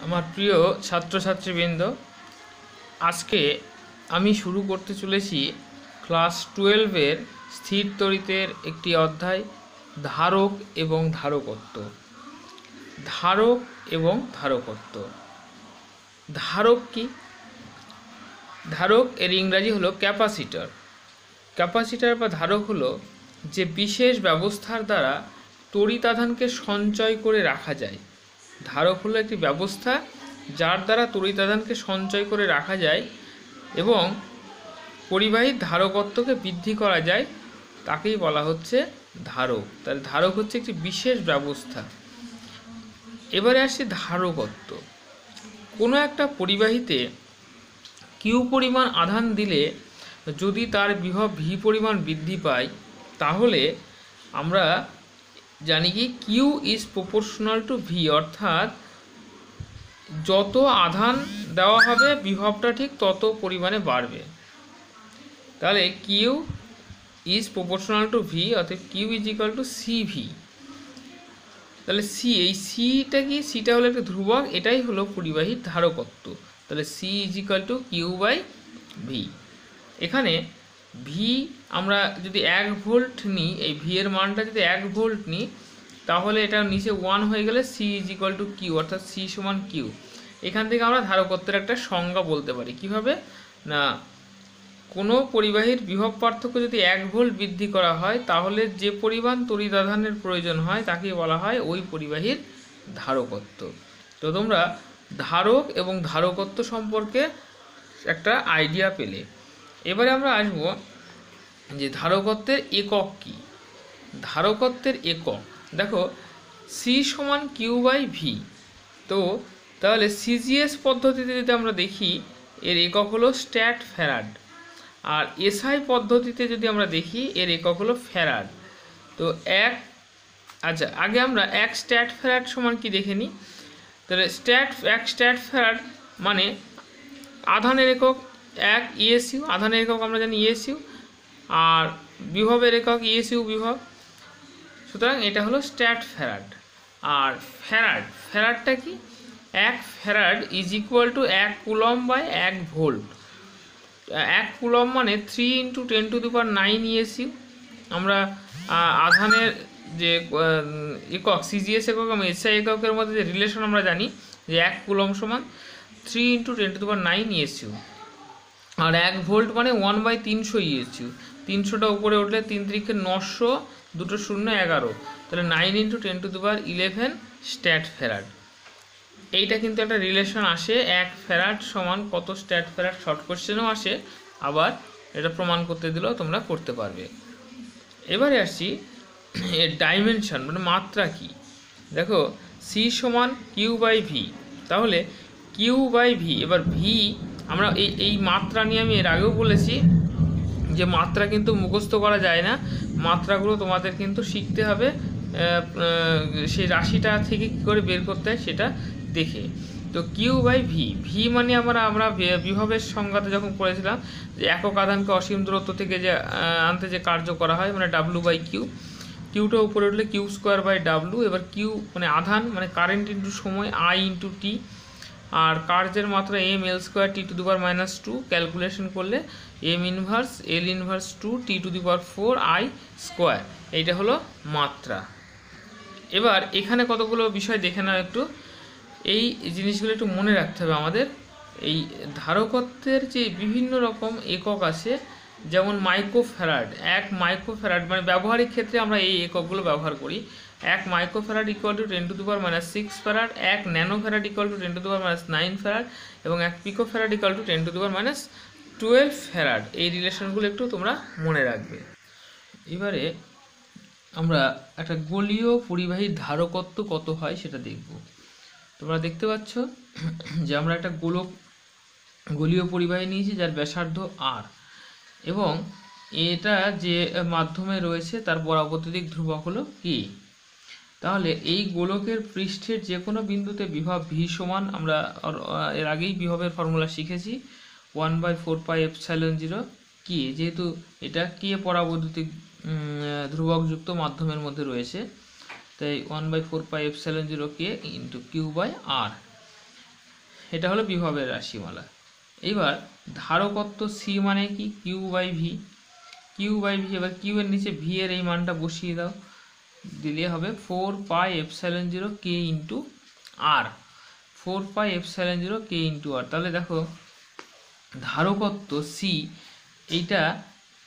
আমার প্রিয় ছাত্রছাত্রীবৃন্দ, আজকে আমি শুরু করতে চলেছি ক্লাস 12-এর স্থির তড়িতের একটি অধ্যায়, ধারক এবং ধারকত্ব। ধারক এবং ধারকত্ব। ধারক কি? ধারক এর ইংরাজি হলো ক্যাপাসিটর। ক্যাপাসিটর বা ধারক হলো যে বিশেষ ব্যবস্থার দ্বারা তড়িতাধানকে সঞ্চয় করে রাখা যায়। ধারক হলো একটি ব্যবস্থা যার দ্বারা তড়িতাধানকে সঞ্চয় করে রাখা যায় এবং পরিবাহীর ধারকত্বকে বৃদ্ধি করা যায়, তাকেই বলা হচ্ছে ধারক। তাহলে ধারক হচ্ছে একটি বিশেষ ব্যবস্থা। এবারে আসছে ধারকত্ব। কোনো একটা পরিবাহীতে কিউ পরিমাণ আধান দিলে যদি তার বিভব ভি পরিমাণ বৃদ্ধি পায়, তাহলে আমরা জানি কি Q is proportional to V, অর্থাৎ যত আধান দেওয়া হবে বিভবটা ঠিক তত পরিমাণে বাড়বে। তাহলে Q is proportional to V, অর্থাৎ Q is equal to C V. তাহলে সি, এই সিটা কি? সিটা হলো একটা ধ্রুবক, এটাই হলো পরিবাহীর ধারকত্ব। তাহলে C is equal to Q by V. এখানে ভি আমরা যদি 1 ভোল্ট নিই, এই ভি এর মানটা যদি 1 ভোল্ট নিই, তাহলে এটা নিচে 1 হয়ে গেলে C is equal to Q, অর্থাৎ সি সমান কিউ। এখান থেকে আমরা ধারকত্বের একটা সংজ্ঞা বলতে পারি। কিভাবে না, কোনো পরিবাহীর বিভব পার্থক্য যদি 1 ভোল্ট বৃদ্ধি করা হয়, তাহলে যে পরিমাণ তড়িতাধানের প্রয়োজন হয় তাকে বলা হয় ওই পরিবাহীর ধারকত্ব। তো তোমরা ধারক এবং ধারকত্ব সম্পর্কে একটা আইডিয়া পেলে। এবারে আমরা আসব যে ধারকত্বের একক কি। ধারকত্বের একক দেখো, সি সমান কিউ বাই ভি। তো তাহলে সিজিএস পদ্ধতিতে যদি আমরা দেখি, এর একক হলো স্ট্যাট ফ্যারাড। আর এসআই পদ্ধতিতে যদি আমরা দেখি, এর একক হলো ফ্যারাড। তো আগে আমরা 1 স্ট্যাট ফ্যারাড সমান কি দেখে নিই। তাহলে 1 স্ট্যাট ফ্যারাড মানে আধানের একক 1 ইএসইউ, আধানের একক আমরা জানি ইএসইউ, আর বিভবের একক ইএসইউ বিভব। সুতরাং এটা হলো স্ট্যাট ফ্যারাড। আর ফ্যারাডটা কি? 1 farad is equal to 1 coulomb by 1 volt. 1 coulomb মানে 3 × 10⁹ ইএসইউ। আমরা আধানের যে একক সিজিএস একক এবং এসআই এককের মধ্যে যে রিলেশন আমরা জানি, যে 1 কুলম্ব সমান 3 × 10⁹ ইএসইউ। আর 1 ভোল্ট মানে 1/300 ইএসইউ। 300টা উপরে উঠলে 3 × 900, 2 0 11, তাহলে 9 × 10⁻11 স্ট্যাট ফ্যারাড। এইটা কিন্তু একটা রিলেশন আসে, 1 ফ্যারাড সমান কত স্ট্যাট ফ্যারাড, শর্ট কোশ্চেনও আসে, আবার এটা প্রমাণ করতে দিলেও তোমরা করতে পারবে। এবারে আসছি এর ডাইমেনশন মানে মাত্রা কি। দেখো, সি সমান কিউ বাই ভি। তাহলে কিউ বাই ভি, এবার ভি আমরা এই মাত্রা নিয়ে আমি এর আগেও বলেছি যে মাত্রা কিন্তু মুখস্থ করা যায় না, মাত্রাগুলো তোমাদের কিন্তু শিখতে হবে, সেই রাশিটা থেকে কী করে বের করতে হয় সেটা দেখে। তো কিউ বাই ভি, ভি মানে আমরা বিভবের সংজ্ঞাতে যখন পড়েছিলাম যে একক আধানকে অসীম দূরত্ব থেকে যে আনতে যে কার্য করা হয়, মানে ডাব্লু বাই কিউ। কিউটা উপরে উঠলে কিউ স্কোয়ার বাই ডাব্লু। এবার কিউ মানে আধান মানে কারেন্ট ইন্টু সময় আই ইন্টু টি, আর কার্যের মাত্রা এম এল স্কোয়ার টি⁻², ক্যালকুলেশন করলে এম ইনভার্স এল ইনভার্স 2 টি⁴ আই স্কোয়ার। এইটা হলো মাত্রা। এবার এখানে কতগুলো বিষয় দেখে নাও একটু। এই জিনিসগুলো একটু মনে রাখতে হবে আমাদের। এই ধারকত্বের যে বিভিন্ন রকম একক আছে, যেমন মাইক্রোফ্যারাড। 1 মাইক্রোফ্যারাড মানে ব্যবহারিক ক্ষেত্রে আমরা এই এককগুলো ব্যবহার করি। 1 microfarad equal to 10⁻6 farad, 1 nanofarad equal to 10⁻9 farad এবং 1 পিকোফ্যারাড ইকুয়াল টু 10⁻12 ফ্যারাড। এই রিলেশনগুলো একটু তোমরা মনে রাখবে। এবারে আমরা একটা গোলীয় পরিবাহীর ধারকত্ব কত হয় সেটা দেখব। তোমরা দেখতে পাচ্ছ যে আমরা একটা গোলীয় পরিবাহী নিয়েছি যার ব্যাসার্ধ আর, এবং এটা যে মাধ্যমে রয়েছে তার পরাবৈদ্যুতিক ধ্রুবক হলো কি। তাহলে এই গোলকের পৃষ্ঠের যে কোনো বিন্দুতে বিভব ভি সমান, আমরা এর আগেই বিভবের ফর্মুলা শিখেছি, 1/4πε0 কি, যেহেতু এটা কে পরাবৈদ্যুতিক ধ্রুবকযুক্ত মাধ্যমের মধ্যে রয়েছে, তাই 1/4πε0 কে ইন্টু কিউ বাই আর। এটা হলো বিভবের রাশিমালা। এবার ধারকত্ব সি মানে কি, Q by V, Q by V. এবার কিউ এর নিচে ভি এর এই মানটা বসিয়ে দাও, দিলে হবে 4πε0 কে ইন্টু আর, 4πε0 কে ইন্টু আর। তাহলে দেখো ধারকত্ব সি এইটা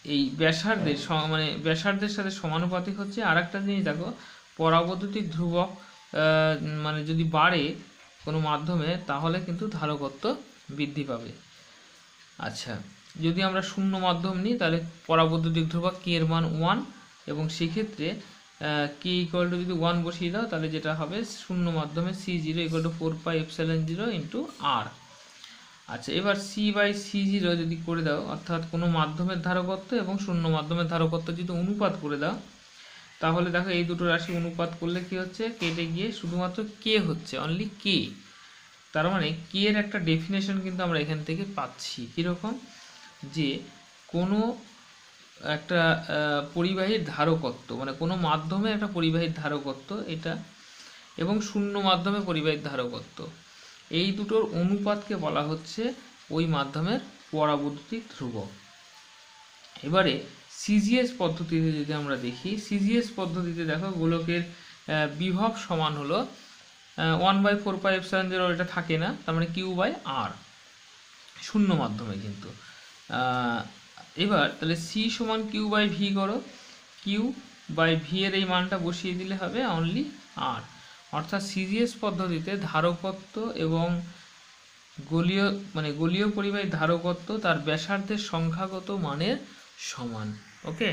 এই ব্যাসার্ধের মানে ব্যাসার্ধের সাথে সমানুপাতিক হচ্ছে। আর একটা জিনিস দেখো, পরাবৈদ্যুতিক ধ্রুবক মানে যদি বাড়ে কোনো মাধ্যমে তাহলে কিন্তু ধারকত্ব বৃদ্ধি পাবে। আচ্ছা, যদি আমরা শূন্য মাধ্যম নিই তাহলে পরাবৈদ্যুতিক ধ্রুবক কে এর মান 1, এবং সেক্ষেত্রে কে ইকুয়াল টু যদি 1 বসিয়ে দাও তাহলে যেটা হবে শূন্য মাধ্যমে C0 ইকুয়াল টু 4πε0 ইন্টু আর। আচ্ছা, এবার সি বাই C0 যদি করে দাও, অর্থাৎ কোনো মাধ্যমের ধারকত্ব এবং শূন্য মাধ্যমের ধারকত্ব যদি অনুপাত করে দাও, তাহলে দেখো এই দুটো রাশি অনুপাত করলে কি হচ্ছে, কেটে গিয়ে শুধুমাত্র কে হচ্ছে, অনলি কে। তার মানে কে এর একটা ডেফিনেশন কিন্তু আমরা এখান থেকে পাচ্ছি। কীরকম, যে কোনো একটা পরিবাহীর ধারকত্ব, মানে কোনো মাধ্যমে একটা পরিবাহীর ধারকত্ব এটা, এবং শূন্য মাধ্যমে পরিবাহীর ধারকত্ব, এই দুটোর অনুপাতকে বলা হচ্ছে ওই মাধ্যমের পরাবৈদ্যুতিক ধ্রুবক। এবারে সিজিএস পদ্ধতিতে যদি আমরা দেখি, সিজিএস পদ্ধতিতে দেখো গোলকের বিভব সমান হলো 1/4πε0, এটা থাকে না, তার মানে কিউ বাই আর, শূন্য মাধ্যমে কিন্তু। এবার তাহলে সি সমান কিউ বাই ভি করো, কিউ বাই ভি এর এই মানটা বসিয়ে দিলে হবে অনলি আর। অর্থাৎ সিজিএস পদ্ধতিতে ধারকত্ব এবং গলীয় পরিবাহীর ধারকত্ব তার ব্যাসার্ধের সংখ্যাগত মানের সমান। ওকে,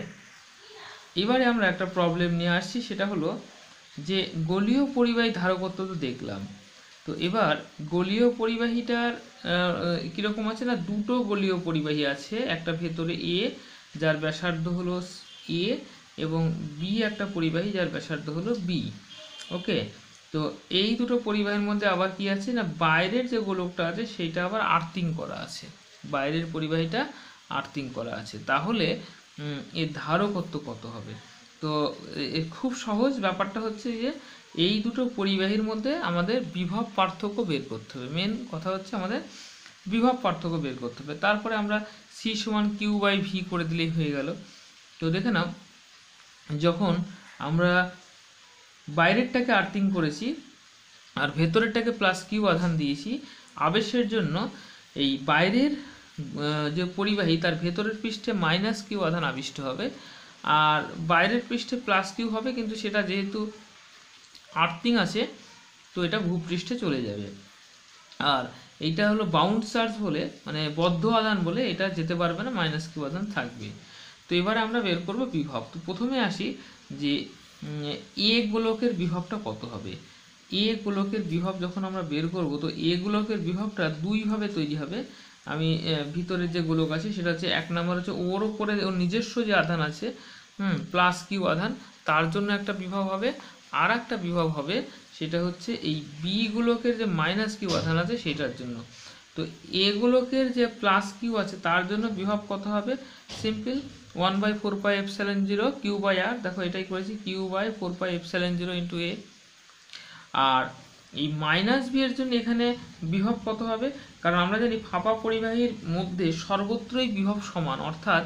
এবারে আমরা একটা প্রবলেম নিয়ে আসছি, সেটা হলো যে গলীয় পরিবাহী ধারকত্ব তো দেখলাম, তো এবার গলীয় পরিবাহীটার কীরকম আছে না, দুটো গলীয় পরিবাহী আছে, একটা ভেতরে এ যার ব্যাসার্ধ হলো এ, এবং বি একটা পরিবাহী যার ব্যাসার্ধ হলো বি। ওকে, তো এই দুটো পরিবাহীর মধ্যে আবার কি আছে না, বাইরের যে গোলকটা আছে সেইটা আবার আর্থিং করা আছে, বাইরের পরিবাহীটা আর্থিং করা আছে। তাহলে এর ধারকত্ব কত হবে? তো খুব সহজ ব্যাপারটা হচ্ছে যে এই দুটো পরিবাহীর মধ্যে আমাদের বিভব পার্থক্য বের করতে হবে। মেন কথা হচ্ছে আমাদের বিভব পার্থক্য বের করতে হবে। তারপরে আমরা সি সমান কিউ বাই ভি করে দিলেই হয়ে গেল। তো দেখে নাও, যখন আমরা বাইরেরটাকে আর্থিং করেছি আর ভেতরেরটাকে প্লাস কিউ আধান দিয়েছি, আবেশের জন্য এই বাইরের যে পরিবাহী তার ভেতরের পৃষ্ঠে মাইনাস কিউ আধান আবিষ্ট হবে, আর বাইরের পৃষ্ঠে প্লাস কিউ হবে, কিন্তু সেটা যেহেতু আর্থিং আছে তো এটা ভূপৃষ্ঠে চলে যাবে। আর এইটা হলো বাউন্ড চার্জ বলে, মানে বদ্ধ আধান বলে, এটা যেতে পারবে না, মাইনাস কিউ আধান থাকবে। তো এবারে আমরা বের করব বিভব। তো প্রথমে আসি যে এ গোলকের বিভবটা কত হবে। এ গোলকের বিভব যখন আমরা বের করব, তো এ গোলকের বিভবটা দুইভাবে তৈরি হবে। আমি ভিতরের যে গোলক আছে সেটা হচ্ছে, এক নম্বর হচ্ছে ওর উপরে ওর নিজস্ব যে আধান আছে প্লাস কিউ আধান, তার জন্য একটা বিভব হবে। আর একটা বিভব হবে সেটা হচ্ছে এই বি গোলকের যে মাইনাস কিউ আধান আছে সেটার জন্য। তো এ গোলকের যে প্লাস কিউ আছে তার জন্য বিভব কত হবে, সিম্পল 1/4πε0 কিউ বাই আর, দেখো এটাই করেছি, কিউ বাই 4πε0 ইন্টু এ। আর এই মাইনাস বি এর জন্য এখানে বিভব কত হবে, কারণ আমরা জানি ফাঁপা পরিবাহীর মধ্যে সর্বত্রই বিভব সমান, অর্থাৎ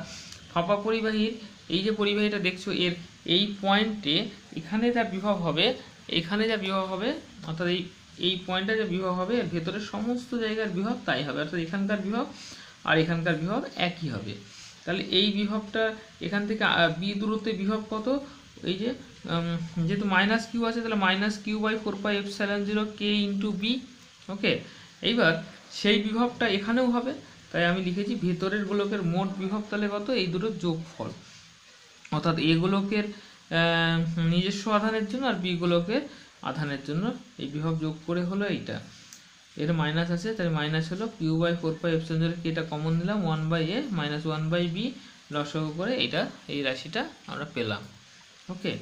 ফাঁপা পরিবাহীর এই যে পরিবাহীটা দেখছো এর এই পয়েন্টে এখানে যা বিভব হবে, এখানে যা বিভব হবে, অর্থাৎ এই পয়েন্টে যা বিভব হবে এর ভেতরের সমস্ত জায়গার বিভব তাই হবে, অর্থাৎ এখানকার বিভব আর এখানকার বিভব একই হবে। তাহলে এই বিভবটা এখান থেকে বি দূরত্বে বিভব কত, এই যে যেহেতু মাইনাস কিউ আছে তাহলে মাইনাস কিউ বাই 4πε0 কে ইন্টু বি। ওকে, এইবার সেই বিভবটা এখানেও হবে, তাই আমি লিখেছি ভেতরের গোলকের মোট বিভব তাহলে কত, এই দুটোর যোগফল, অর্থাৎ এ গোলকের নিজস্ব আধানের জন্য আর বি গোলকের আধানের জন্য এই বিভব যোগ করে হলো এইটা। এর মাইনাস আছে তাই মাইনাস হলো কিউ বাই 4πε0, কি এটা কমন নিলাম, 1/a মাইনাস 1/b লসাগু করে এটা এই রাশিটা আমরা পেলাম। ওকে,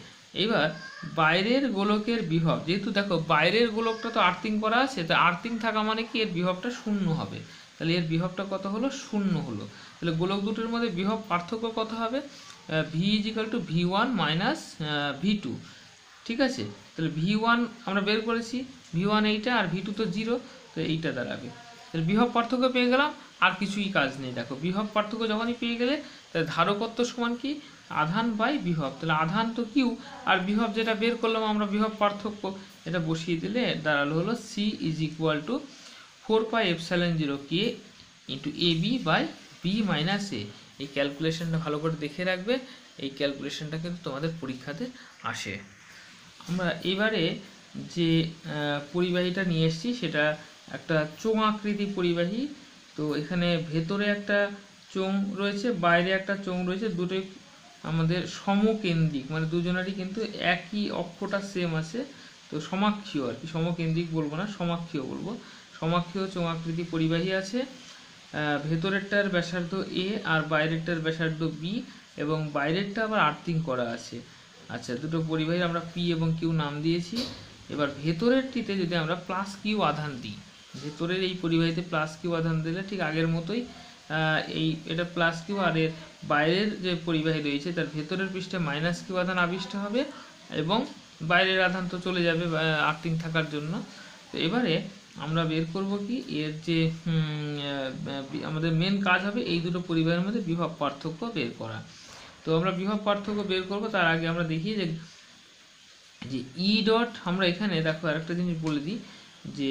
এইবার বাইরের গোলকের বিভব, যেহেতু দেখো বাইরের গোলকটা তো আর্থিং করা আছে, তো আর্থিং থাকা মানে কি এর বিভবটা শূন্য হবে, তাহলে এর বিভবটা কত হলো, শূন্য হলো। তাহলে গোলক দুটোর মধ্যে বিভব পার্থক্য কত হবে, V equal two V1 minus V2, ঠিক আছে, তাহলে V1 আমরা বের করেছি, V1 এইটা আর V2 তো 0, তো এইটা দাঁড়াবে। তাহলে বিভব পার্থক্য পেয়ে গেলাম, আর কিছুই কাজ নেই। দেখো বিভব পার্থক্য যখনই পেয়ে গেলে তাহলে ধারকত্ব সমান কি, আধান বাই বিভব। তাহলে আধান তো কিউ, আর বিভব যেটা বের করলাম আমরা বিভব পার্থক্য, এটা বসিয়ে দিলে দাঁড়ালো হলো C is equal to 4πε0k into AB by B minus A. এই ক্যালকুলেশনটা ভালো করে দেখে রাখবে, এই ক্যালকুলেশনটা কিন্তু তোমাদের পরীক্ষাতে আসে। আমরা এবারে যে পরিবাহীটা নিয়ে এসেছি সেটা একটা চোঙ আকৃতি পরিবাহী। তো এখানে ভেতরে একটা চোঙ রয়েছে, বাইরে একটা চোঙ রয়েছে, দুটোই আমাদের সমকেন্দ্রিক, মানে দুজনেরই কিন্তু একই অক্ষটা সেম আছে। তো সমাক্ষীয় আর কি, সমকেন্দ্রিক বলবো না, সমাক্ষীয় বলবো। সমাক্ষীয় চোঙ আকৃতি পরিবাহী আছে। ভেতরেরটার ব্যাসার্ধ A আর বাইরেরটার ব্যাসার্ধ B, এবং বাইরেরটা আবার আর্থিং করা আছে। আচ্ছা, দুটো পরিবাহী আমরা P এবং Q নাম দিয়েছি। এবার ভেতরেরটিতে যদি আমরা প্লাস কিউ আধান দিই, ভেতরের এই পরিবাহীতে প্লাস কিউ আধান দিলে ঠিক আগের মতোই এটা প্লাস কিউ, আর এর বাইরের যে পরিবাহী রয়েছে তার ভেতরের পৃষ্ঠে মাইনাস কিউ আধান আবিষ্ট হবে, এবং বাইরের আধান তো চলে যাবে আর্থিং থাকার জন্য। তো এবারে আমরা বের করব কি, এর যে আমাদের মেন কাজ হবে এই দুটো পরিবাহের মধ্যে বিভব পার্থক্য বের করা। তো আমরা বিভব পার্থক্য বের করব, তার আগে আমরা দেখি যে ই ডট, আমরা এখানে দেখো আরেকটা জিনিস বলে দিই, যে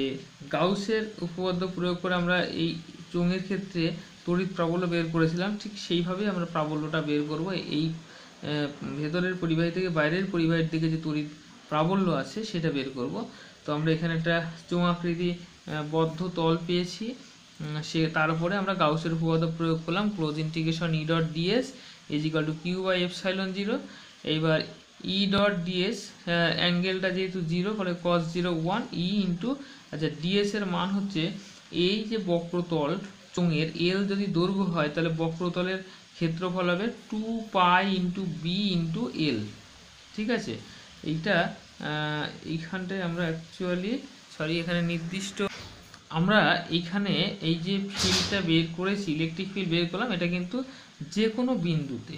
গাউসের উপপাদ্য প্রয়োগ করে আমরা এই চোঙের ক্ষেত্রে তড়িৎ প্রাবল্য বের করেছিলাম, ঠিক সেইভাবেই আমরা প্রাবল্যটা বের করব। এই ভেতরের পরিবাহী থেকে বাইরের পরিবাহীর দিকে যে তড়িৎ প্রাবল্য আছে সেটা বের করব। তো আমরা এখানে একটা চোঙ আকৃতি বদ্ধ তল পেয়েছি, সে তার উপরে আমরা গাউসের উপপাদ্য প্রয়োগ করলাম, close integration E dot DS is equal to Q by epsilon 0। এইবার ই ডট ডিএস অ্যাঙ্গেলটা যেহেতু 0, ফলে cos 0 1 ই ইন্টু, আচ্ছা ডিএস এর মান হচ্ছে এই যে বক্রতল চোঙের এল যদি দৈর্ঘ্য হয় তাহলে বক্রতলের ক্ষেত্রফল হবে 2π ইন্টু বি ইন্টু এল। ঠিক আছে, এইটা এইখানটায় আমরা অ্যাকচুয়ালি এখানে নির্দিষ্ট আমরা এইখানে এই যে ফিল্ডটা বের করেছি, ইলেকট্রিক ফিল্ড বের করলাম, এটা কিন্তু যে কোনো বিন্দুতে,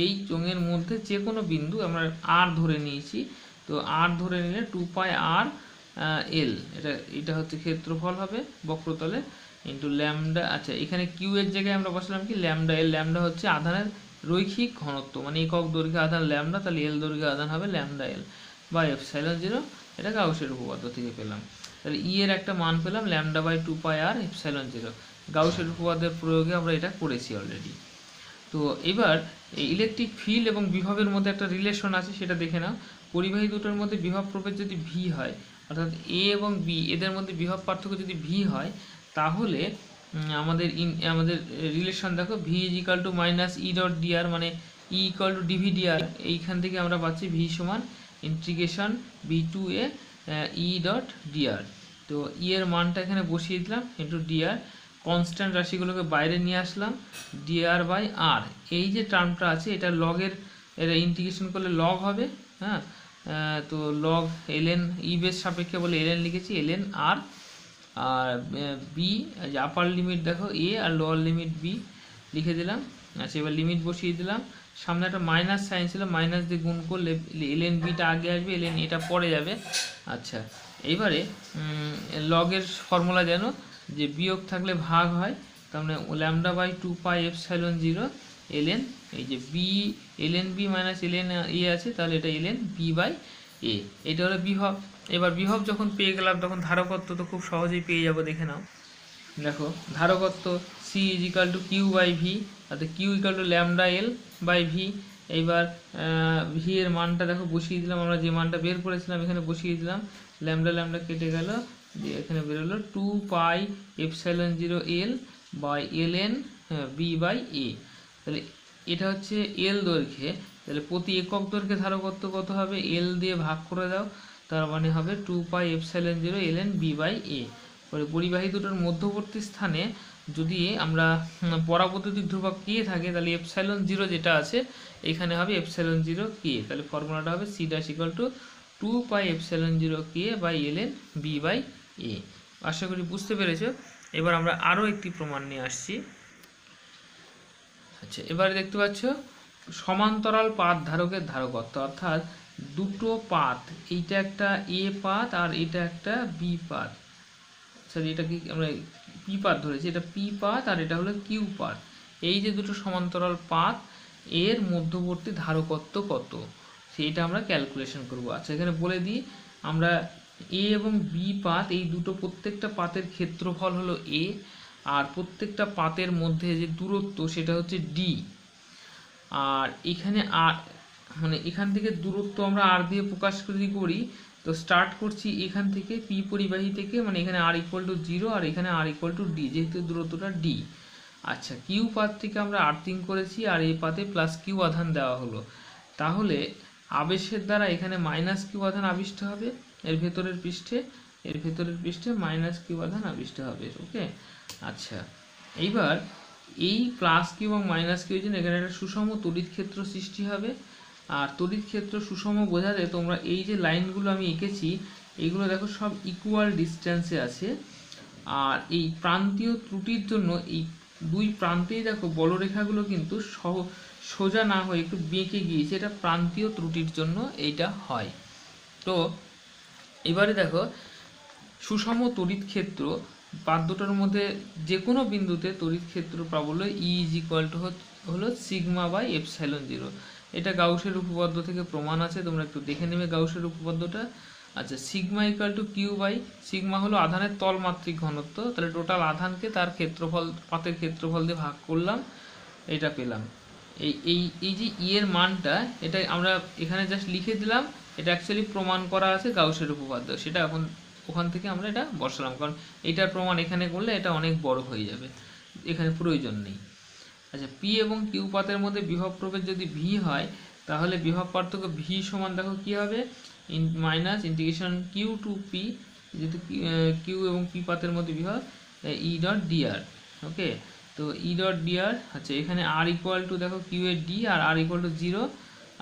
এই চোঙের মধ্যে যে কোনো বিন্দু আমরা আর ধরে নিয়েছি। তো আর ধরে নিলে 2π r এল, এটা হচ্ছে ক্ষেত্রফল হবে বক্রতলে ইন্টু ল্যামডা। আচ্ছা, এখানে কিউ এর জায়গায় আমরা বসালাম কি ল্যামডা এল। ল্যামডা হচ্ছে আধানের রৈখিক ঘনত্ব, মানে একক দৈর্ঘ্যে আধান ল্যামডা, তাহলে এল দৈর্ঘ্যে আধান হবে ল্যামডা এল বাই এপসাইলন 0। এটা গাউসের উপপাদ্য থেকে পেলাম। তাহলে ই এর একটা মান পেলাম ল্যামডা বাই 2π r এপসাইলন 0। গাউসের উপপাদ্যের প্রয়োগে আমরা এটা করেছি অলরেডি। তো এবার এই ইলেকট্রিক ফিল্ড এবং বিভবের মধ্যে একটা রিলেশন আছে, সেটা দেখে নাও। পরিবাহী দুটোর মধ্যে বিভব প্রভেদ যদি ভি হয়, অর্থাৎ এ এবং বি এদের মধ্যে বিভব পার্থক্য যদি ভি হয়, তাহলে আমাদের রিলেশন দেখো, V is equal to minus E dot D R, মানে E equal to D V D R. এইখান থেকে আমরা পাচ্ছি ভি সমান integration B to A E dot D R. তো ই এর মানটা এখানে বসিয়ে দিলাম ইন্টু ডিআর, কনস্ট্যান্ট রাশিগুলোকে বাইরে নিয়ে আসলাম, ডিআর বাই আর। এই যে টার্মটা আছে এটা লগের, এটা ইন্টিগ্রেশন করলে লগ হবে। হ্যাঁ, তো লগ এলএন, ই বেস সাপেক্ষে বলে এলএন লিখেছি, এলএন আর, আর বি যে আপার লিমিট দেখো এ আর লোয়ার লিমিট বি লিখে দিলাম। আচ্ছা, এবার লিমিট বসিয়ে দিলাম, সামনে একটা মাইনাস সাইন ছিল, মাইনাস দিয়ে গুণ করলে এলএন বিটা আগে আসবে, এলএন এটা পরে যাবে। আচ্ছা, এইবারে লগের ফর্মুলা জানো যে বিয়োগ থাকলে ভাগ হয়, তার মানে ল্যামডা বাই 2π এপসাইলন 0 এলএন, এই যে B L N B minus L N A আছে, তাহলে এটা এলএন বি বাই এ। এটা হলো বিভব। এবার বিভব যখন পেয়ে গেলাম তখন ধারকত্ব তো খুব সহজেই পেয়ে যাবো, দেখে নাও। দেখো ধারকত্ব C is equal to Q by V, অর্থাৎ Q equal to lambda L by V. এইবার ভি এর মানটা দেখো বসিয়ে দিলাম, আমরা যে মানটা বের করেছিলাম এখানে বসিয়ে দিলাম, ল্যামডা ল্যামডা কেটে গেল, দিয়ে এখানে বেরোলো 2π epsilon 0 L by L N B by A. তাহলে এটা হচ্ছে এল দৈর্ঘ্যে, তাহলে প্রতি একক দৈর্ঘ্যে ধারকত্ব কত হবে, এল দিয়ে ভাগ করে দাও, তার মানে হবে 2π এপসাইলন 0 এলএন বি বাই এ। পরে পরিবাহী দুটোর মধ্যবর্তী স্থানে যদি আমরা পরাবৈদ্যুতিক ধ্রুবক কে থাকে, তাহলে এপসাইলন 0 যেটা আছে এখানে হবে এপসাইলন 0 কে, তাহলে ফর্মুলাটা হবে C dash equal to 2π epsilon 0 K by L N B by A. আশা করি বুঝতে পেরেছো। এবার আমরা আরও একটি প্রমাণ নিয়ে আসছি। আচ্ছা, এবারে দেখতে পাচ্ছ সমান্তরাল পাত ধারকের ধারকত্ব, অর্থাৎ দুটো পাত, এইটা একটা এ পাত আর এটা একটা বি পাত, সরি এটা কি আমরা পি পাত ধরেছি, এটা পি পাত আর এটা হলো কিউ পাত। এই যে দুটো সমান্তরাল পাত, এর মধ্যবর্তী ধারকত্ব কত সেইটা আমরা ক্যালকুলেশন করব। আচ্ছা এখানে বলে দিই, আমরা এ এবং বি পাত এই দুটো প্রত্যেকটা পাতের ক্ষেত্রফল হলো এ, আর প্রত্যেকটা পাতের মধ্যে যে দূরত্ব সেটা হচ্ছে ডি। আর এখানে আর মানে এখান থেকে দূরত্ব আমরা আর দিয়ে প্রকাশ যদি করি, তো স্টার্ট করছি এখান থেকে পি পরিবাহী থেকে, মানে এখানে আর ইকুয়াল টু 0 আর এখানে আর ইকুয়াল টু ডি, যেহেতু দূরত্বটা ডি। আচ্ছা কিউ পাত থেকে আমরা আর্থিং করেছি আর এই পাতে প্লাস কিউ আধান দেওয়া হলো, তাহলে আবেশের দ্বারা এখানে মাইনাস কিউ আধান আবিষ্ট হবে এর ভেতরের পৃষ্ঠে মাইনাস কিউ আধান আবিষ্ট হবে। ওকে, আচ্ছা এইবার এই প্লাস কিউ এবং মাইনাস কিউ জন্য এখানে একটা সুষম তড়িৎ ক্ষেত্র সৃষ্টি হবে। আর তড়িৎ ক্ষেত্র সুষম বোঝাতে তোমরা এই যে লাইনগুলো আমি এঁকেছি এইগুলো দেখো সব ইকুয়াল ডিস্টেন্সে আছে, আর এই প্রান্তীয় ত্রুটির জন্য এই দুই প্রান্তেই দেখো বলরেখাগুলো কিন্তু সোজা না হয়ে একটু বেঁকে গিয়েছে, এটা প্রান্তীয় ত্রুটির জন্য এইটা হয়। তো এবারে দেখো সুষম তড়িৎ ক্ষেত্র পাত দুটোর মধ্যে যে কোনো বিন্দুতে তড়িৎ ক্ষেত্র প্রাবল্য ই ইজ ইকুয়াল টু হলো সিগমা বাই এপসাইলন 0। এটা গাউসের উপপাদ্য থেকে প্রমাণ আছে, তোমরা একটু দেখে নেবে গাউসের উপপাদ্যটা। আচ্ছা sigma equal to Q by, sigma হলো আধানের তলমাত্রিক ঘনত্ব, তাহলে টোটাল আধানকে তার ক্ষেত্রফল পাতের ক্ষেত্রফল দিয়ে ভাগ করলাম, এটা পেলাম। এই এই এই যে ই এর মানটা এটা আমরা এখানে জাস্ট লিখে দিলাম, এটা অ্যাকচুয়ালি প্রমাণ করা আছে গাউসের উপপাদ্য, সেটা এখন ওখান থেকে আমরা এটা বসালাম, কারণ এটার প্রমাণ এখানে করলে এটা অনেক বড় হয়ে যাবে, এখানে প্রয়োজন নেই। আচ্ছা পি এবং কিউ পাতের মধ্যে বিভব প্রভেদ যদি ভি হয়, তাহলে বিভব পার্থক্য ভি সমান দেখো কি হবে, minus integration Q to P, যেহেতু কিউ এবং পি পাতের মধ্যে বিভব ই ডট ডিআর। ওকে, তো ই ডট ডিআর, আচ্ছা এখানে আর ইকুয়াল টু দেখো কিউ এর D R R equal to 0।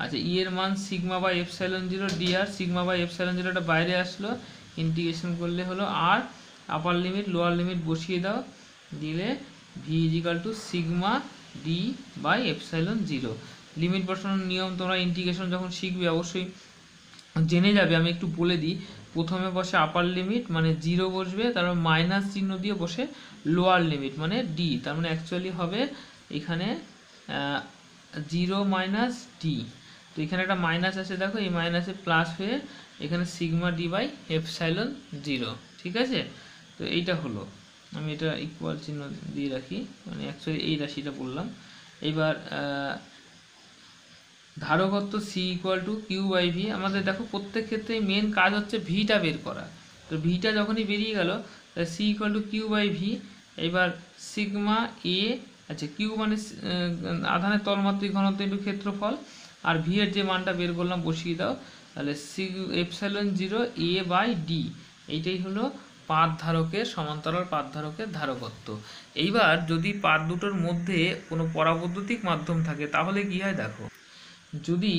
আচ্ছা ই এর মান sigma by epsilon 0 D R, sigma by epsilon 0টা বাইরে আসলো, ইন্টিগ্রেশন করলে হলো R, upper limit lower limit বসিয়ে দাও, দিলে V equal to sigma D by epsilon 0। Limit বসানোর নিয়ম তোমরা ইন্টিগ্রেশন যখন শিখবে অবশ্যই জেনে যাবে, আমি একটু বলে দিই। প্রথমে বসে আপার লিমিট মানে 0 বসবে, তারপর মাইনাস চিহ্ন দিয়ে বসে লোয়ার লিমিট মানে ডি, তার মানে অ্যাকচুয়ালি হবে এখানে 0 মাইনাস ডি। তো এখানে একটা মাইনাস আছে দেখো, এই মাইনাসে প্লাস হয়ে এখানে সিগমা ডি বাই এপসাইলন 0। ঠিক আছে, তো এইটা হলো, আমি এটা ইকুয়াল চিহ্ন দিয়ে রাখি, মানে অ্যাকচুয়ালি এই রাশিটা বললাম। এবার ধারকত্ব C equal to Q by V, আমাদের দেখো প্রত্যেক ক্ষেত্রে মেন কাজ হচ্ছে ভিটা বের করা, তো ভিটা যখনই বেরিয়ে গেল C equal to Q by V. এবার সিগমা এ, আচ্ছা কিউ মানে আধানের তলমাত্রিক ঘনত্ব ইন্টু ক্ষেত্রফল, আর ভি এর যে মানটা বের করলাম বসিয়ে দাও, তাহলে এপসাইলন 0 এ বাই ডি, এইটাই হলো পাত ধারকের সমান্তরাল পাত ধারকের ধারকত্ব। এইবার যদি পাত দুটোর মধ্যে কোনো পরাবৈদ্যুতিক মাধ্যম থাকে তাহলে কি হয় দেখো, যদি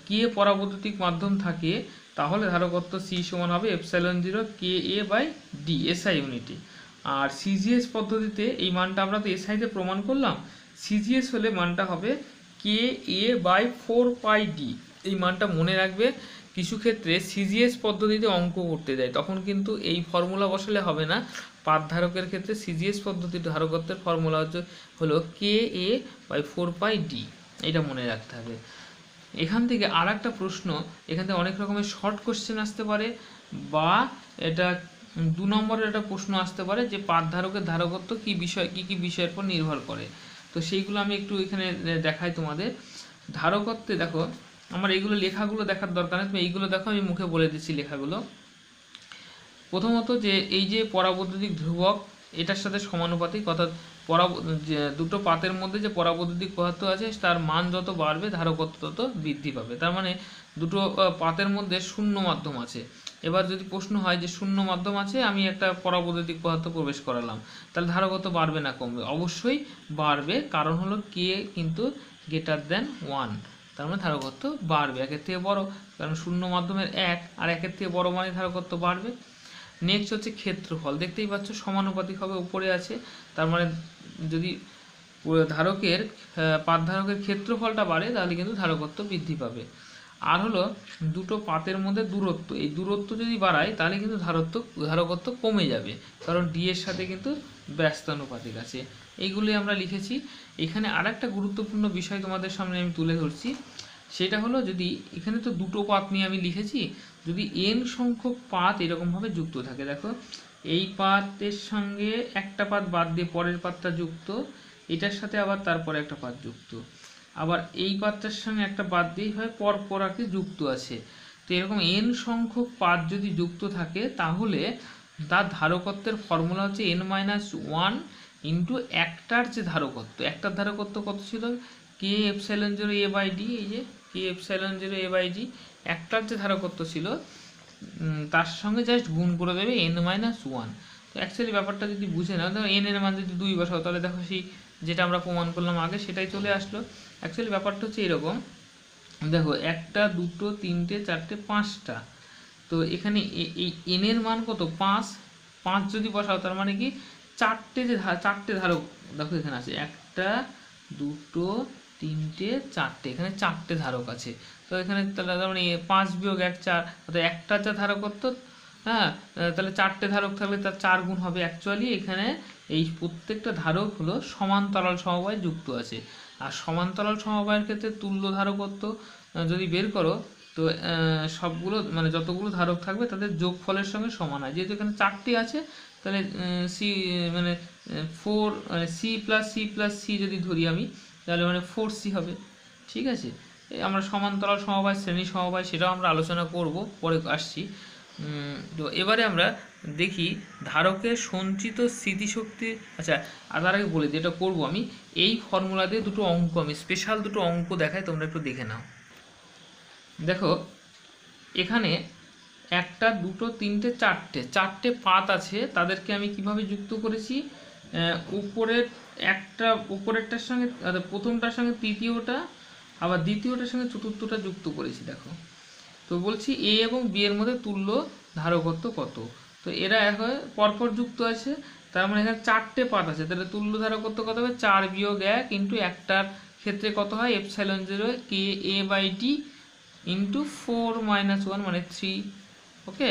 কে পরাবৈদ্যুতিক মাধ্যম থাকে তাহলে ধারকত্ব সি সমান হবে এপসাইলন 0 কে এ বাই ডি এসআই ইউনিটে। আর সিজিএস পদ্ধতিতে এই মানটা আমরা তো এসআইতে প্রমাণ করলাম, সিজিএস হলে মানটা হবে কে এ বাই 4 পাই ডি। এই মানটা মনে রাখবে, কিছু ক্ষেত্রে সিজিএস পদ্ধতিতে অঙ্ক করতে যায় তখন কিন্তু এই ফর্মুলা বসালে হবে না, পাত ধারকের ক্ষেত্রে সিজিএস পদ্ধতির ধারকত্বের ফর্মুলা হলো কে এ বাই 4 পাই ডি, এটা মনে রাখতে হবে। এখান থেকে আর একটা প্রশ্ন, এখান থেকে অনেক রকমের শর্ট কোশ্চেন আসতে পারে, বা এটা 2 নম্বরের একটা প্রশ্ন আসতে পারে যে পাত ধারকের ধারকত্ব কি বিষয় কি বিষয়ের উপর নির্ভর করে, তো সেইগুলো আমি একটু এখানে দেখাই তোমাদের। ধারকত্বে দেখো আমার এইগুলো লেখাগুলো দেখার দরকার নেই, তুমি এইগুলো দেখো, আমি মুখে বলে দিচ্ছি লেখাগুলো। প্রথমত যে এই যে পরাবৈদ্যুতিক ধ্রুবক এটার সাথে সমানুপাতিক, অর্থাৎ দুটো পাতের মধ্যে যে পরাবৈদ্যুতিক পদার্থ আছে তার মান যত বাড়বে ধারকত্ব তত বৃদ্ধি পাবে, তার মানে দুটো পাতের মধ্যে শূন্য মাধ্যম আছে। এবার যদি প্রশ্ন হয় যে শূন্য মাধ্যম আছে, আমি একটা পরাবৈদ্যুতিক পদার্থ প্রবেশ করালাম, তাহলে ধারকত্ব বাড়বে না কমবে? অবশ্যই বাড়বে, কারণ হলো কে কিন্তু গ্রেটার দেন 1, তার মানে ধারকত্ব বাড়বে, একের থেকে বড়, কারণ শূন্য মাধ্যমের 1 আর একের থেকে বড় মানে ধারকত্ব বাড়বে। নেক্সট হচ্ছে ক্ষেত্রফল, দেখতেই পাচ্ছ সমানুপাতিক হবে, উপরে আছে, তার মানে যদি ধারকের পাত ধারকের ক্ষেত্রফলটা বাড়ে তাহলে কিন্তু ধারকত্ব বৃদ্ধি পাবে। আর হলো দুটো পাতের মধ্যে দূরত্ব, এই দূরত্ব যদি বাড়ায় তাহলে কিন্তু ধারকত্ব কমে যাবে, কারণ ডি এর সাথে কিন্তু ব্যস্তানুপাতিক আছে। এইগুলি আমরা লিখেছি। এখানে আর একটা গুরুত্বপূর্ণ বিষয় তোমাদের সামনে আমি তুলে ধরছি, সেটা হলো যদি এখানে তো দুটো পাত নিয়ে আমি লিখেছি, যদি n সংখ্যক পাত এরকমভাবে যুক্ত থাকে, দেখো এই পাতের সঙ্গে একটা পাত বাদ দিয়ে পরের পাতটা যুক্ত, এটার সাথে আবার তারপরে একটা পাত যুক্ত, আবার এই পাতটার সঙ্গে একটা বাদ দিয়ে হয় পরপর আর কি যুক্ত আছে। তো এরকম n সংখ্যক পাত যদি যুক্ত থাকে তাহলে তার ধারকত্বের ফর্মুলা হচ্ছে n-1 ইন্টু একটার যে ধারকত্ব, একটার ধারকত্ব কত ছিল K epsilon zero A by D, এই যে K epsilon zero A by D, একটার যে ধারকত্ব ছিল তার সঙ্গে জাস্ট গুণ করে দেবে n-1। তো অ্যাকচুয়ালি ব্যাপারটা যদি বুঝে নাও, ধরো n এর মান যদি 2 বসাও তাহলে দেখো সেই যেটা আমরা প্রমাণ করলাম আগে সেটাই চলে আসলো। অ্যাকচুয়ালি ব্যাপারটা হচ্ছে এরকম, দেখো একটা দুটো তিনটে চারটে পাঁচটা, তো এখানে এই n এর মান কত 5, 5 যদি বসাও তার মানে কি চারটে ধারক দেখো এখানে আছে, একটা দুটো তিনটে চারটে, এখানে চারটে ধারক আছে। তো এখানে তাহলে তার মানে 5 বিয়োগ 1 4, অর্থাৎ একটা যা ধারকত্ব, হ্যাঁ তাহলে চারটে ধারক থাকলে তার 4 গুণ হবে। অ্যাকচুয়ালি এখানে এই প্রত্যেকটা ধারক হলো সমান্তরাল সমবায় যুক্ত আছে, আর সমান্তরাল সমবায়ের ক্ষেত্রে তুল্য ধারকত্ব যদি বের করো তো সবগুলো মানে যতগুলো ধারক থাকবে তাদের যোগফলের সঙ্গে সমান হয়। যেহেতু এখানে চারটি আছে তাহলে সি মানে 4 সি প্লাস সি যদি ধরি আমি তাহলে মানে 4c হবে। ঠিক আছে, আমরা সমান্তরাল সমবায় শ্রেণী সমবায় সেটাও আমরা আলোচনা করব, পরে আসছি। তো এবারে আমরা দেখি ধারকের সঞ্চিত স্মৃতিশক্তি। আচ্ছা, আর তার আগে বলে যেটা করবো আমি, এই ফর্মুলা দিয়ে দুটো অঙ্ক আমি স্পেশাল দুটো অঙ্ক দেখাই, তোমরা একটু দেখে নাও। দেখো এখানে একটা দুটো তিনটে চারটে পাত আছে, তাদেরকে আমি কিভাবে যুক্ত করেছি, উপরেরটার সঙ্গে প্রথমটার সঙ্গে তৃতীয়টা, আবার দ্বিতীয়টার সঙ্গে চতুর্থটা যুক্ত করেছি। দেখো তো বলছি এ এবং বি এর মধ্যে তুল্য ধারকত্ব কত, তো এরা পরপর যুক্ত আছে, তার মানে এখানে চারটে পাত আছে, তাহলে তুল্য ধারকত্ব কত হবে 4 বিয়োগ 1 ইন্টু একটার ক্ষেত্রে কত হয় এপসাইলন 0 কে এ বাই ডি ইন্টু 4-1 মানে 3। ওকে,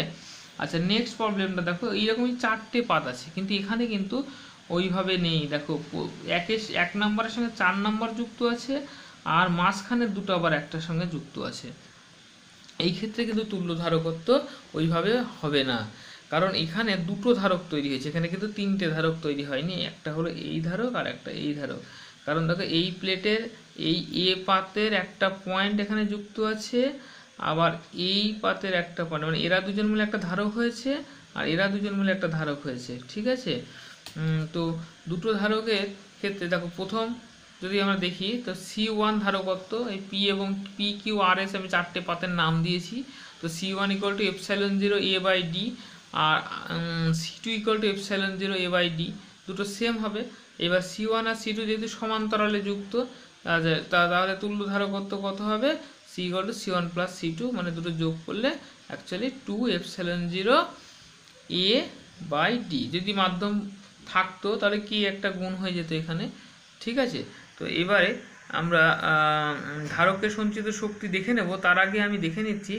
আচ্ছা নেক্সট প্রবলেমটা দেখো, এইরকমই চারটে পাত আছে কিন্তু এখানে কিন্তু ওইভাবে নেই। দেখো এক নম্বরের সঙ্গে 4 নম্বর যুক্ত আছে, আর মাঝখানের দুটো আবার একটার সঙ্গে যুক্ত আছে। এই ক্ষেত্রে কিন্তু তুল্য ধারকত্ব ওইভাবে হবে না, কারণ এখানে দুটো ধারক তৈরি হয়েছে, এখানে কিন্তু তিনটে ধারক তৈরি হয়নি, একটা হলো এই ধারক আর একটা এই ধারক। কারণ দেখো এই প্লেটের এই এ পাতের একটা পয়েন্ট এখানে যুক্ত আছে, আবার এই পাতের একটা পয়েন্ট, মানে এরা দুজন মিলে একটা ধারক হয়েছে আর এরা দুজন মিলে একটা ধারক হয়েছে। ঠিক আছে, তো দুটো ধারকের ক্ষেত্রে দেখো প্রথম যদি আমরা দেখি তো C1 ধারকত্ব, এই পি এবং পি কিউ আর এস আমি চারটে পাতের নাম দিয়েছি। তো C1 equal to epsilon 0 A by D, আর C2 equal to epsilon 0 A by D, দুটো সেম হবে। এবার C1 আর C2 যেহেতু সমান্তরালে যুক্ত, তাহলে তুল্য ধারকত্ব কত হবে C equal to C1 plus C2, মানে দুটো যোগ করলে actually 2 epsilon 0 A by D. যদি মাধ্যম থাকতো তাহলে কি একটা গুণ হয়ে যেত এখানে। ঠিক আছে, তো এবারে আমরা ধারকের সঞ্চিত শক্তি দেখে নেব। তার আগে আমি দেখে নিচ্ছি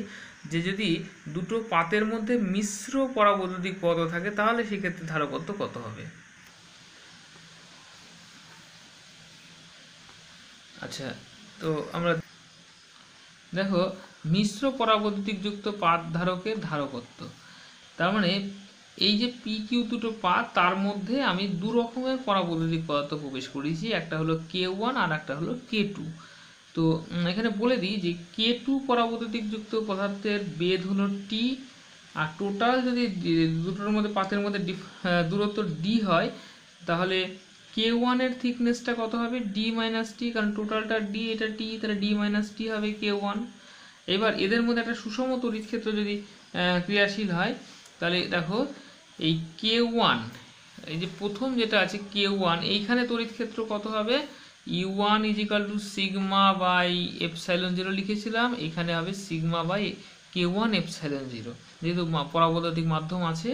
যে যদি দুটো পাতের মধ্যে মিশ্র পরাবৈদ্যুতিক পদ থাকে তাহলে সেক্ষেত্রে ধারকত্ব কত হবে। আচ্ছা, তো আমরা দেখো মিশ্র পরাবৈদ্যুতিক যুক্ত পাত ধারকের ধারকত্ব, তার মানে এই যে পি কিউ দুটো পাত, তার মধ্যে আমি দু রকমের পরাবৈদ্যুতিক পদার্থ প্রবেশ করেছি, একটা হলো K1 আর একটা হলো K2। তো এখানে বলে দিই যে K2 পরাবৈদ্যুতিক যুক্ত পদার্থের বেধ হলো T, আর টোটাল যদি দুটোর মধ্যে পাতের মধ্যে দূরত্ব D হয় তাহলে K1 এর থিকনেসটা কত হবে D মাইনাস টি, কারণ টোটালটা D, এটা T, তাহলে D মাইনাস টি হবে K1। এবার এদের মধ্যে একটা সুষম তড়িৎ ক্ষেত্র যদি ক্রিয়াশীল হয় তাহলে দেখো এই K1, এই যে প্রথম যেটা আছে K1, এইখানে তড়িৎ ক্ষেত্র কত হবে U1 is equal to sigma by epsilon 0 লিখেছিলাম, এখানে হবে সিগমা বাই K1 এপসাইলন 0, যেহেতু পরাবৈদ্যুতিক মাধ্যম আছে।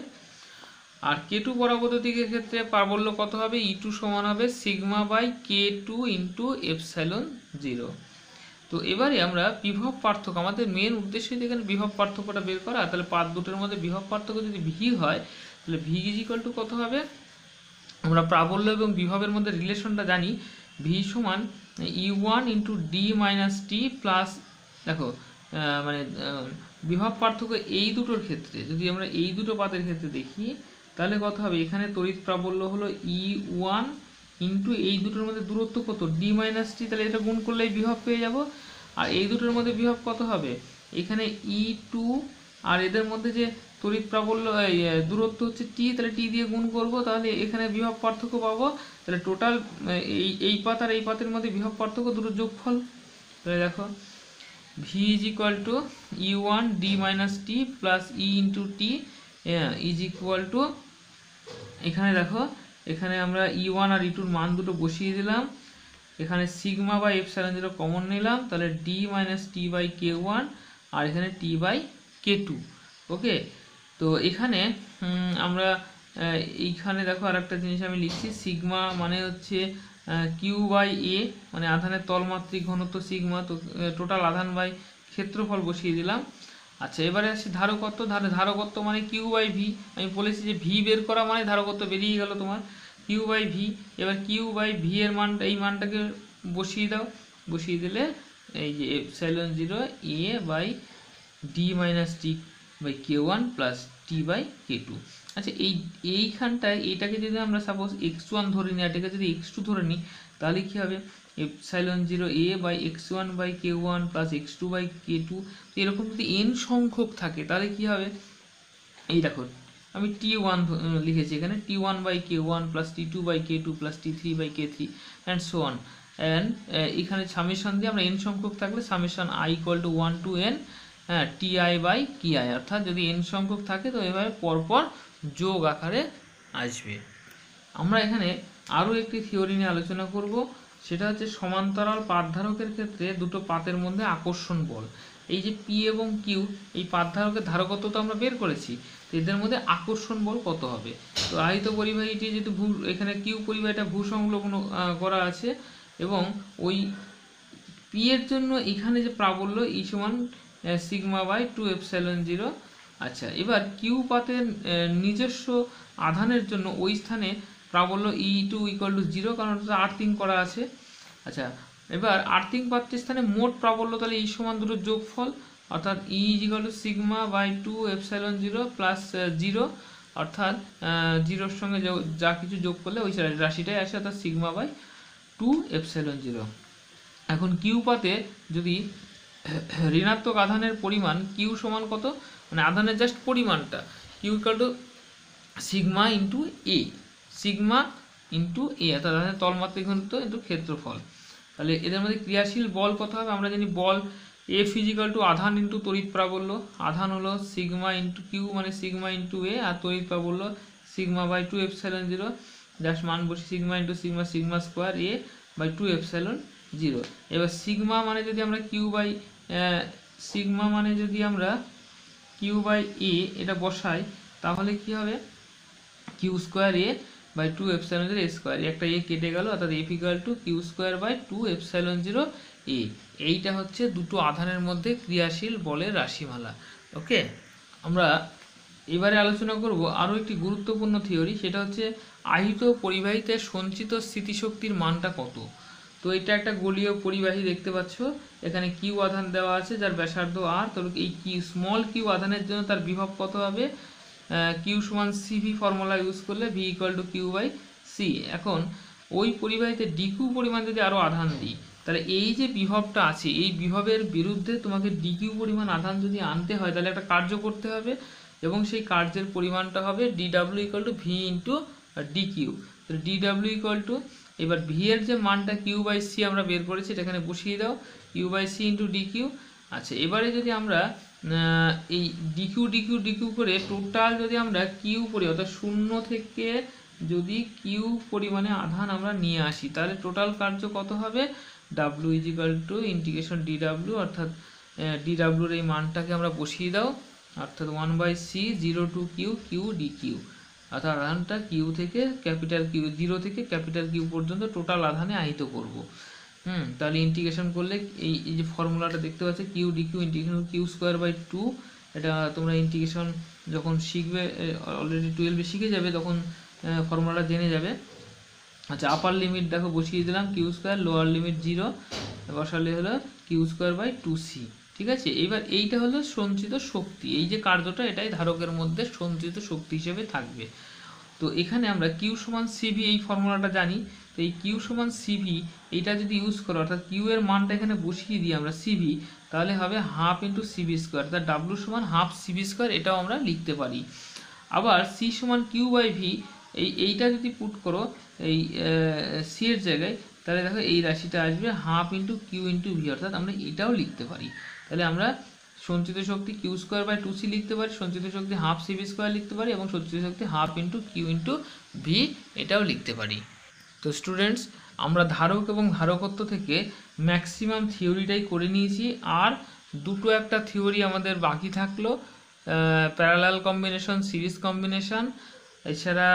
আর K2 পরাবৈদ্যুতিকের ক্ষেত্রে প্রাবল্য কত হবে E2 সমান হবে sigma by K2 into epsilon 0। তো এবারে আমরা বিভব পার্থক্য, আমাদের মেন উদ্দেশ্য এখানে বিভব পার্থক্যটা বের করা। তাহলে পাত দুটোর মধ্যে বিভব পার্থক্য যদি ভি হয় তাহলে ভি ইজ ইকুয়াল টু কত হবে, আমরা প্রাবল্য এবং বিভবের মধ্যে রিলেশনটা জানি, ভি সমান E1 ইন্টু ডি মাইনাস টি প্লাস, দেখো মানে বিভব পার্থক্য এই দুটোর ক্ষেত্রে যদি আমরা এই দুটো পাতের ক্ষেত্রে দেখি তাহলে কত হবে, এখানে তড়িৎ প্রাবল্য হলো E1 ইন্টু এই দুটোর মধ্যে দূরত্ব কত ডি মাইনাস টি, তাহলে এটা গুণ করলেই বিভব পেয়ে যাব। আর এই দুটোর মধ্যে বিভব কত হবে, এখানে E2 আর এদের মধ্যে যে তড়িৎ প্রাবল্য দূরত্ব হচ্ছে টি, তাহলে টি দিয়ে গুণ করব, তাহলে এখানে বিভব পার্থক্য পাবো। তাহলে টোটাল এই পাত আর এই পাতের মধ্যে বিভব পার্থক্য দুটোর যোগফল। তাহলে দেখো V is equal two E1 D minus T plus E into T is equal two, এখানে দেখো এখানে আমরা E1 আর E2 মান দুটো বসিয়ে দিলাম, এখানে sigma by epsilon zero common নিলাম, তাহলে D minus T by K1 আর এখানে টি বাই K2। ওকে, তো এখানে আমরা এইখানে দেখো আর একটা জিনিস আমি লিখছি, সিগমা মানে হচ্ছে কিউ বাই এ, মানে আধানের তলমাত্রিক ঘনত্ব সিগমা, তো টোটাল আধান বাই ক্ষেত্রফল বসিয়ে দিলাম। আচ্ছা, এবারে আসি ধারকত্ব। ধারকত্ব মানে কিউ বাই ভি, আমি বলেছি যে ভি বের করা মানে ধারকত্ব বেরিয়ে গেল তোমার কিউ বাই ভি। এবার কিউ বাই ভি এর মানটা, এই মানটাকে বসিয়ে দাও, বসিয়ে দিলে এই যে epsilon zero A by D minus T by K1 plus T by K2। আচ্ছা, এইখানটায় এইটাকে যদি আমরা সাপোজ x1 ধরে নিই, এটাকে যদি x2 ধরে নিই, তাহলে কী হবে, epsilon zero A by x1 by K1 plus x2 by K2। এরকম যদি n সংখ্যক থাকে তাহলে কী হবে, এই দেখো আমি T1 লিখেছি এখানে, T1 by K1 plus T2 by K2 plus T3 by K3 and so on. And এখানে সামেশন দিয়ে আমরা n সংখ্যক থাকলে summation i equal to 1 to n T I by K I, অর্থাৎ যদি n সংখ্যক থাকে তো এভাবে পরপর যোগ আকারে আসবে। আমরা এখানে আরও একটি থিওরি নিয়ে আলোচনা করব, সেটা হচ্ছে সমান্তরাল পাতধারকের ক্ষেত্রে দুটো পাতের মধ্যে আকর্ষণ বল। এই যে পি এবং কিউ, এই পাতধারকের ধারকত্ব তো আমরা বের করেছি, তো এদের মধ্যে আকর্ষণ বল কত হবে। তো আহিত পরিবাহীটি যেহেতু এখানে কিউ পরিবাহীটা ভূসংলগ্ন করা আছে এবং ওই পি এর জন্য এখানে যে প্রাবল্য ই সমান সিগমা বাই 2 এপসাইলন জিরো। আচ্ছা, এবার কিউ পাতের নিজস্ব আধানের জন্য ওই স্থানে প্রাবল্য E2 ইকুয়াল টু 0, কারণ ওটা আর্থিং করা আছে। আচ্ছা, এবার আর্থিং পাত্রের স্থানে মোট প্রাবল্য তাহলে ই সমান দুটোর যোগফল, অর্থাৎ E equal to sigma by 2 epsilon zero plus 0, অর্থাৎ জিরোর সঙ্গে যা কিছু যোগ করলে ওই রাশিটাই আসে, অর্থাৎ সিগমা বাই 2 এপসাইলন জিরো। এখন কিউ পাতে যদি ঋণাত্মক আধানের পরিমাণ কিউ সমান কত, মানে আধানের জাস্ট পরিমাণটা, Q equal to sigma into A, sigma into A অর্থাৎ আধানের তলমাত্রিক ঘনত্ব ইন্টু ক্ষেত্রফল। তাহলে এদের মধ্যে ক্রিয়াশীল বল কত হবে, আমরা জানি বল এফ ইজিক্যাল টু আধান ইন্টু তড়িৎ প্রাবল্য। আধান হলো সিগমা ইন্টু কিউ মানে সিগমা ইন্টু এ, আর তড়িৎ প্রাবল্য sigma by 2 epsilon zero, just মান বসি sigma into sigma, sigma square A by 2 epsilon zero. এবার সিগমা মানে যদি আমরা কিউ বাই সিগমা মানে যদি আমরা কিউ বাই এ এটা বসাই তাহলে কি হবে, Q square A by 2 epsilon zero square, একটা এ কেটে গেল, অর্থাৎ F equal to Q square by 2 epsilon zero A. এইটা হচ্ছে দুটো আধানের মধ্যে ক্রিয়াশীল বলের রাশিমালা। ওকে, আমরা এবারে আলোচনা করব আরও একটি গুরুত্বপূর্ণ থিওরি, সেটা হচ্ছে আহিত পরিবাহীতে সঞ্চিত স্থিতিশক্তির মানটা কত। তো এটা একটা গোলীয় পরিবাহী দেখতে পাচ্ছ, এখানে কিউ আধান দেওয়া আছে যার ব্যাসার্ধ আর, তো এই কিউ স্মল কিউ আধানের জন্য তার বিভব কত হবে, কিউ সমান সিভি ফর্মুলা ইউজ করলে V equal to Q by C. এখন ওই পরিবাহীতে ডিকিউ পরিমাণ যদি আরও আধান দিই তাহলে এই যে বিভবটা আছে এই বিভবের বিরুদ্ধে তোমাকে ডিকিউ পরিমাণ আধান যদি আনতে হয় তাহলে একটা কার্য করতে হবে এবং সেই কার্যের পরিমাণটা হবে DW equal to V into DQ. তো ডিডাব্লিউ ইকুয়াল টু, এবার ভি এর যে মানটা কিউ বাই সি আমরা বের করেছি এটা এখানে বসিয়ে দাও, Q by C into DQ. আচ্ছা, এবারে যদি আমরা এই ডিকিউ ডিকিউ ডিকিউ করে টোটাল যদি আমরা কিউ পরিমাণ অর্থাৎ 0 থেকে যদি কিউ পরিমাণে আধান আমরা নিয়ে আসি তাহলে টোটাল কার্য কত হবে, W is equal to integration DW, অর্থাৎ ডিডাব্লিউর এই মানটাকে আমরা বসিয়ে দাও, অর্থাৎ 1 by C 0 to Q Q DQ, অর্থাৎ আধানটা কিউ থেকে ক্যাপিটাল কিউ 0 থেকে ক্যাপিটাল কিউ পর্যন্ত টোটাল আধানে আহিত করব। তাহলে ইন্টিগ্রেশন করলে এই যে ফর্মুলাটা দেখতে পাচ্ছ Q DQ integration Q square by 2, এটা তোমরা ইন্টিগ্রেশন যখন শিখবে, অলরেডি 12 শিখে যাবে, তখন ফর্মুলাটা জেনে যাবে। আচ্ছা, আপার লিমিট দেখো বসিয়ে দিলাম কিউ স্কোয়ার, লোয়ার লিমিট 0 বসালে হলো কিউ স্কোয়ার বাই 2c। ঠিক আছে, এইবার এইটা হলো সঞ্চিত শক্তি, এই যে কার্যটা এটাই ধারকের মধ্যে সঞ্চিত শক্তি হিসেবে থাকবে। তো এখানে আমরা কিউ সমান সিভি এই ফর্মুলাটা জানি, তো এই কিউ সমান সিভি এইটা যদি ইউজ করো, অর্থাৎ কিউ এর মানটা এখানে বসিয়ে দিই আমরা সিভি, তাহলে হবে হাফ ইন্টু সিভি স্কোয়ার, অর্থাৎ ডাব্লু সমান হাফ সিভি স্কোয়ার, এটাও আমরা লিখতে পারি। আবার সি সমান কিউ বাই ভি, এইটা যদি পুট করো এই সি এর জায়গায়, তাহলে দেখো এই রাশিটা আসবে half into Q into V, অর্থাৎ আমরা এটাও লিখতে পারি। তাহলে আমরা সঞ্চিত শক্তি কিউ স্কোয়ার বাই 2c লিখতে পারি, সঞ্চিত শক্তি হাফ সিভি স্কোয়ার লিখতে পারি, এবং সঞ্চিত শক্তি half into Q into V এটাও লিখতে পারি। তো স্টুডেন্টস, আমরা ধারক এবং ধারকত্ব থেকে ম্যাক্সিমাম থিওরিটাই করে নিয়েছি, আর দুটো একটা থিওরি আমাদের বাকি থাকলো, প্যারালাল কম্বিনেশন, সিরিজ কম্বিনেশন। এছাড়া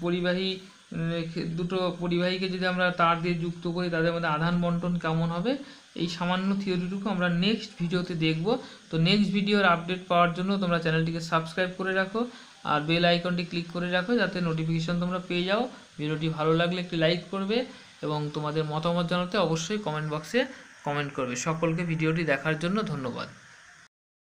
পরিবাহী, দুটো পরিবাহীকে যদি আমরা তার দিয়ে যুক্ত করি তাদের মধ্যে আধান বন্টন কেমন হবে, এই সামান্য থিওরিটুকু আমরা নেক্সট ভিডিওতে দেখব। তো নেক্সট ভিডিওর আপডেট পাওয়ার জন্য তোমরা চ্যানেলটিকে সাবস্ক্রাইব করে রাখো, আর বেল আইকনটি ক্লিক করে রাখো, যাতে নোটিফিকেশন তোমরা পেয়ে যাও। ভিডিওটি ভালো লাগলে একটি লাইক করবে, এবং তোমাদের মতামত জানাতে অবশ্যই কমেন্ট বক্সে কমেন্ট করবে। সকলকে ভিডিওটি দেখার জন্য ধন্যবাদ।